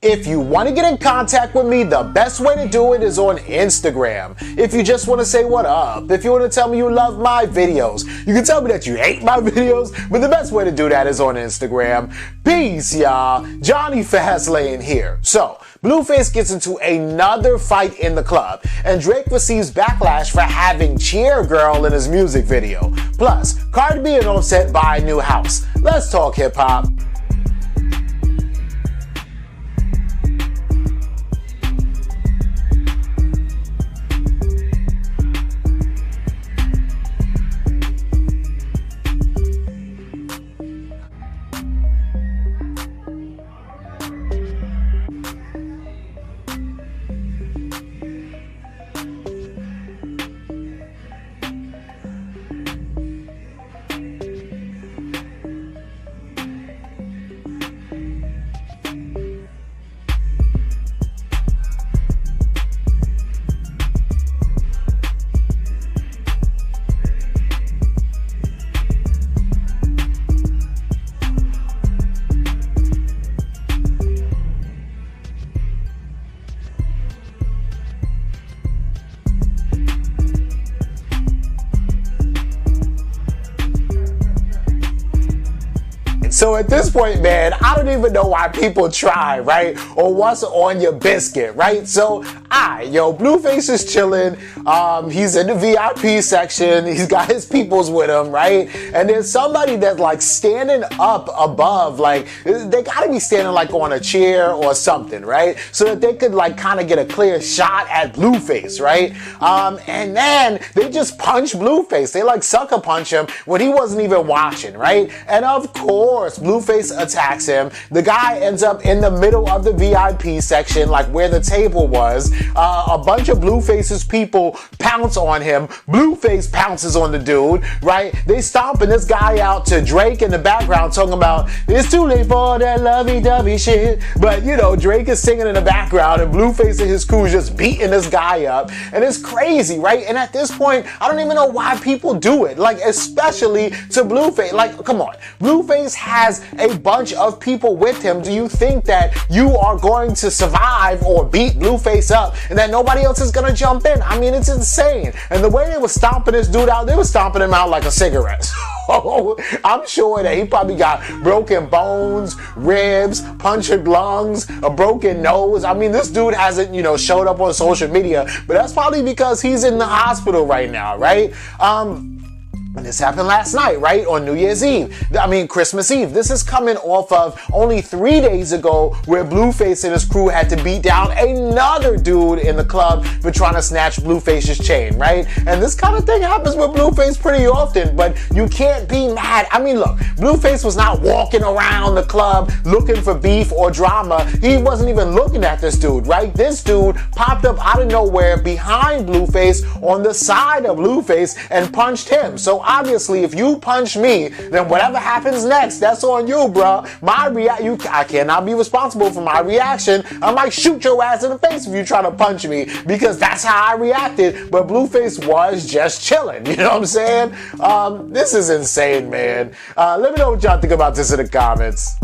If you want to get in contact with me, the best way to do it is on Instagram. If you just want to say what up, if you want to tell me you love my videos, you can tell me that you hate my videos, but the best way to do that is on Instagram. Peace, y'all. Jonny Fastlane here. So, Blueface gets into another fight in the club, and Drake receives backlash for having Cheer Girl in his music video. Plus, Cardi B and Offset buy a new house. Let's talk hip-hop. So at this point, man, I don't even know why people try, right? Or what's on your biscuit, right? So, Blueface is chilling. He's in the VIP section. He's got his peoples with him, right? And there's somebody that's like standing up above, like they gotta be standing like on a chair or something, right? So that they could like kind of get a clear shot at Blueface, right? And then they just punch Blueface. They like sucker punch him when he wasn't even watching, right? And of course, Blueface attacks him. The guy ends up in the middle of the VIP section, like where the table was. A bunch of Blueface's people pounce on him. Blueface pounces on the dude, right? They stomping this guy out to Drake in the background talking about, it's too late for that lovey-dovey shit. But, Drake is singing in the background and Blueface and his crew is just beating this guy up. And it's crazy, right? And at this point, I don't even know why people do it. Like, especially to Blueface. Like, come on. Blueface has a bunch of people with him. Do you think that you are going to survive or beat Blueface up and that nobody else is gonna jump in? I mean, it's insane. And the way they were stomping this dude out, they were stomping him out like a cigarette. So I'm sure that he probably got broken bones, ribs, punctured lungs, a broken nose. I mean, this dude hasn't, showed up on social media, but that's probably because he's in the hospital right now, right? And this happened last night, right? On New Year's Eve. Christmas Eve. This is coming off of only 3 days ago where Blueface and his crew had to beat down another dude in the club for trying to snatch Blueface's chain, right? And this kind of thing happens with Blueface pretty often, but you can't be mad. Look, Blueface was not walking around the club looking for beef or drama. He wasn't even looking at this dude, right? This dude popped up out of nowhere behind Blueface on the side of Blueface and punched him. So obviously, if you punch me, then whatever happens next, that's on you, bruh. I cannot be responsible for my reaction. I might shoot your ass in the face if you try to punch me, because that's how I reacted. But Blueface was just chilling. You know what I'm saying? This is insane, man. Let me know what y'all think about this in the comments.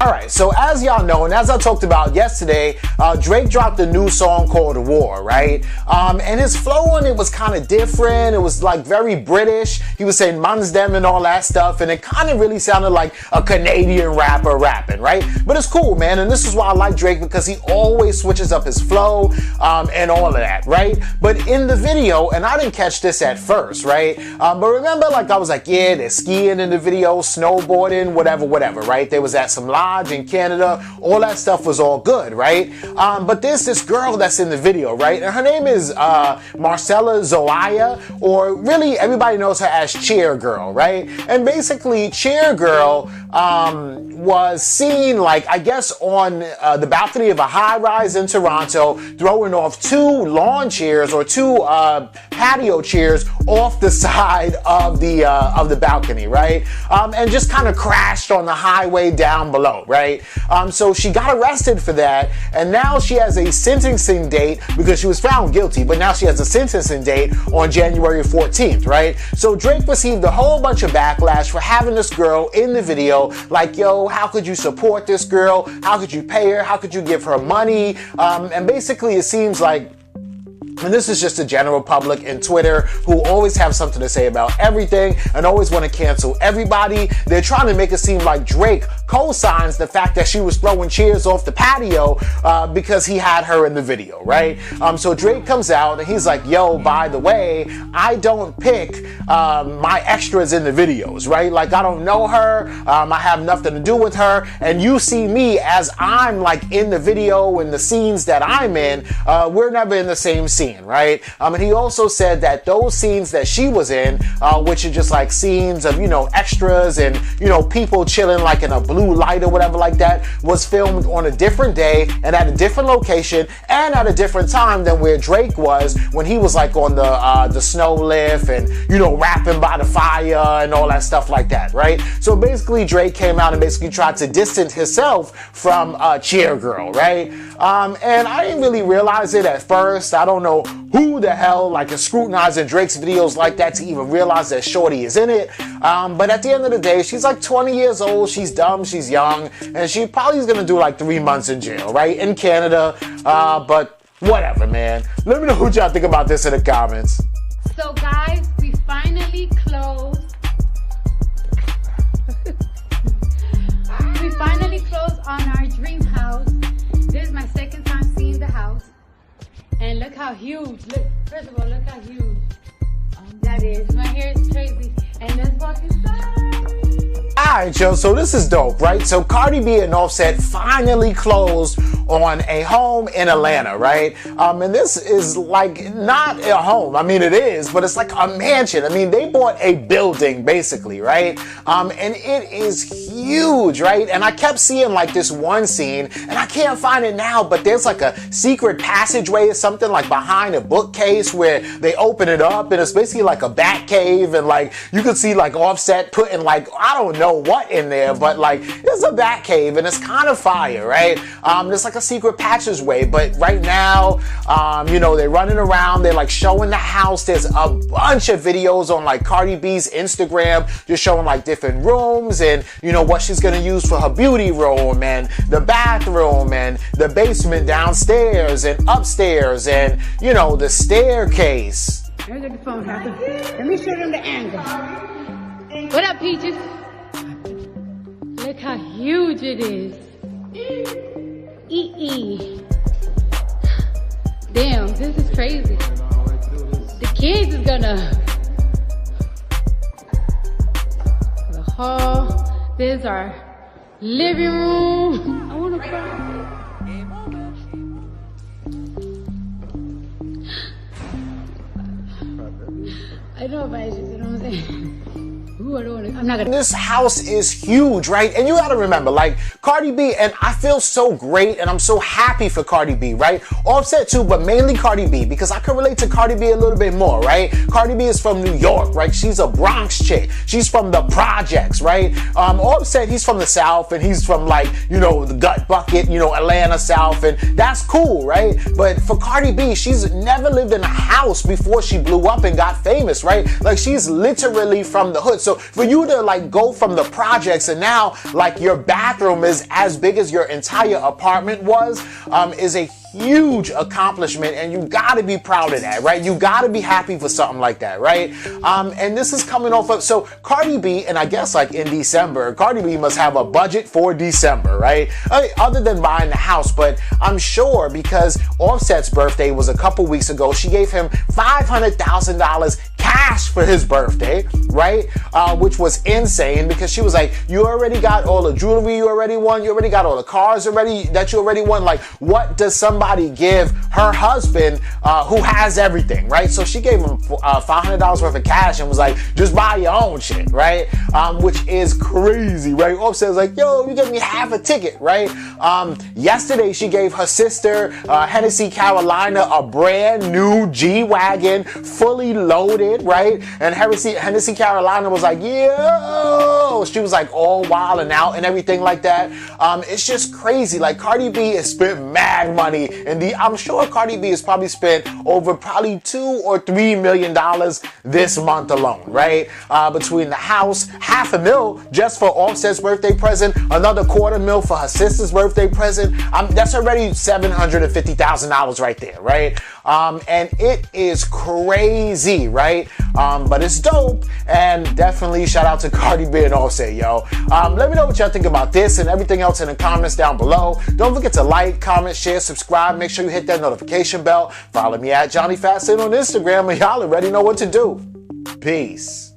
Alright, so as y'all know, and as I talked about yesterday, Drake dropped a new song called War, right? And his flow on it was kind of different. It was like very British. He was saying "mans them" and all that stuff, and it kind of really sounded like a Canadian rapper rapping, right? But it's cool, man, and this is why I like Drake, because he always switches up his flow and all of that, right? But in the video, and I didn't catch this at first, right? But remember, I was like, yeah, they're skiing in the video, snowboarding, whatever, right? They was at some live in Canada, all that stuff was all good, right? But there's this girl that's in the video, right? And her name is Marcella Zoya, or really everybody knows her as Cheer Girl, right? And basically, Cheer Girl was seen, I guess, on the balcony of a high-rise in Toronto, throwing off 2 lawn chairs or 2 patio chairs off the side of the balcony, right? And just kind of crashed on the highway down below. out, right? So she got arrested for that, and now she has a sentencing date because she was found guilty, but now she has a sentencing date on January 14th, right? So Drake received a whole bunch of backlash for having this girl in the video, like, yo, how could you support this girl? How could you pay her? How could you give her money? And basically it seems like, and this is just the general public and Twitter who always have something to say about everything and always want to cancel everybody. They're trying to make it seem like Drake co-signs the fact that she was throwing chairs off the patio because he had her in the video, right? So Drake comes out and he's like, yo, by the way, I don't pick my extras in the videos, right? Like, I don't know her. I have nothing to do with her. And you see me as I'm like in the video and the scenes that I'm in, we're never in the same scene. Right? And he also said that those scenes that she was in, which are just like scenes of, you know, extras and, you know, people chilling like in a blue light or whatever like that, was filmed on a different day and at a different location and at a different time than where Drake was when he was like on the snow lift and, you know, rapping by the fire and all that stuff like that, right? So basically Drake came out and basically tried to distance himself from Cheer Girl, right? And I didn't really realize it at first. I don't know who the hell like is scrutinizing Drake's videos like that to even realize that Shorty is in it. But at the end of the day, she's like 20 years old, she's dumb, she's young, and she probably is gonna do like 3 months in jail, right? In Canada, but whatever, man. Let me know what y'all think about this in the comments. So guys, we finally closed. We finally closed on our dream house. This is my second time seeing the house. And look how huge, look, first of all, look how huge that is. My hair is crazy. And let's walk inside. Alright, yo, so this is dope, right? So Cardi B and Offset finally closed on a home in Atlanta, right? And this is like not a home. I mean, it is, but it's like a mansion. I mean, they bought a building basically, right? And it is huge, right? And I kept seeing like this one scene, and I can't find it now, but there's like a secret passageway or something like behind a bookcase where they open it up, and it's basically like a bat cave, and like you could see like Offset putting like, I don't know what in there, but like it's a bat cave and it's kind of fire, right? There's like a secret passageway, but right now, you know, they're running around, they're like showing the house. There's a bunch of videos on like Cardi B's Instagram, just showing like different rooms and, you know, what she's gonna use for her beauty room and the bathroom and the basement downstairs and upstairs and, you know, the staircase. Let me get the phone out. Let me show them the angle. What up, Peaches? Look how huge it is. Damn, this is crazy. The kids is gonna. The hall. There's our living room. I wanna cry. I know about it, you know what I'm saying? Ooh, I'm not gonna. This house is huge, right? And you gotta remember, like, Cardi B, and I feel so great and I'm so happy for Cardi B, right? Offset too, but mainly Cardi B, because I can relate to Cardi B a little bit more, right? Cardi B is from New York, right? She's a Bronx chick. She's from the projects, right? Offset, he's from the South, and he's from like, you know, the gut bucket, you know, Atlanta South, and that's cool, right? But for Cardi B, she's never lived in a house before she blew up and got famous, right? Like, she's literally from the hood. So for you to like go from the projects and now like your bathroom is as big as your entire apartment was, is a huge accomplishment, and you gotta be proud of that, right? You gotta be happy for something like that, right? And this is coming off of, so Cardi B, and I guess like in December, Cardi B must have a budget for December, right? Other than buying the house, but I'm sure because Offset's birthday was a couple weeks ago, she gave him $500,000 cash for his birthday, right? Which was insane, because she was like, you already got all the jewelry you already won, you already got all the cars already that you already won. Like, what does somebody give her husband who has everything, right? So she gave him $500 worth of cash and was like, just buy your own shit, right? Which is crazy, right? Offset was like, yo, you give me half a ticket, right? Yesterday she gave her sister Hennessy Carolina a brand new G-Wagon, fully loaded, shit, right? And Hennessy Carolina was like, yo, she was like all wild and out and everything like that. It's just crazy. Like Cardi B has spent mad money, and I'm sure Cardi B has probably spent over probably $2 or $3 million this month alone, right? Between the house, $500,000 just for Offset's birthday present, another $250,000 for her sister's birthday present. That's already $750,000 right there, right? And it is crazy, right? But it's dope, and definitely shout out to Cardi B and Offset, yo. Let me know what y'all think about this and everything else in the comments down below. Don't forget to like, comment, share, subscribe. Make sure you hit that notification bell. Follow me at Jonny Fastlane on Instagram, and y'all already know what to do. Peace.